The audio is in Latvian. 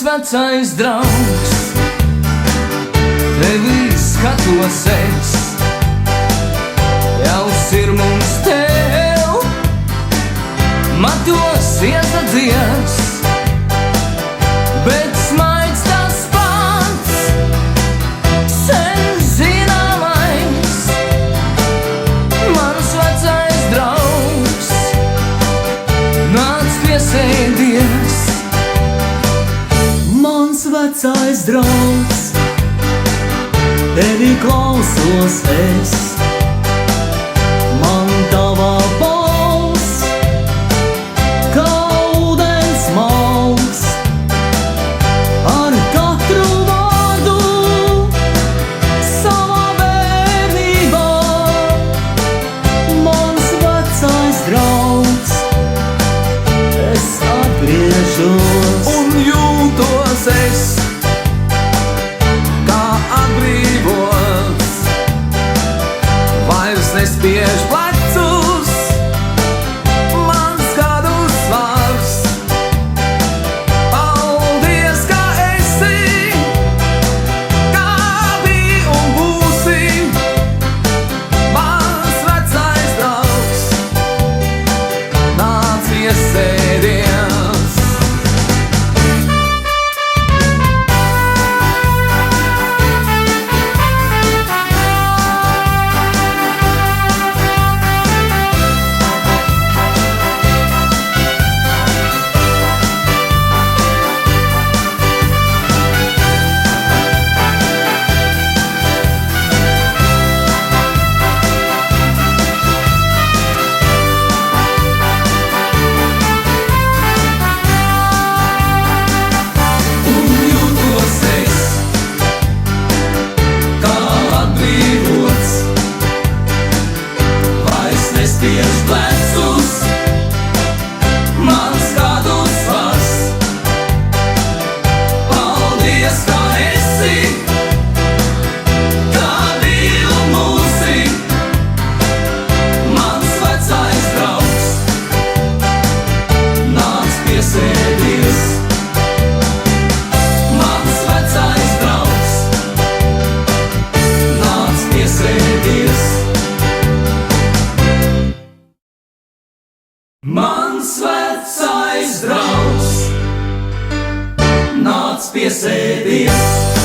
vecais draugs, tevi skatos es, jau sirmums tev, matos iezadies, bet smaids tas pats, sen zināmais, mans vecais draugs, nāc piesēdies. Mans vecais draugs, tevi klausos es, man tava balss, kā ūdens malks, ar katru vārdu savā bērnībā. Mans vecais draugs, es atgriežos Un jūtos es, kā atbrīvots, vairs nespiež plecus, mans gadu svars. Paldies, ka esi, kā biji un būsi, mans vecais draugs, nāc iesēdies. Nespiež plecus, mans gadu svars. Paldies, ka esi, kā biji un būsi, mans vecais draugs, nāc piesēdies. Mans vecais draugs, nāc piesēdies. Mans vecais draugs, nāc piesēdies.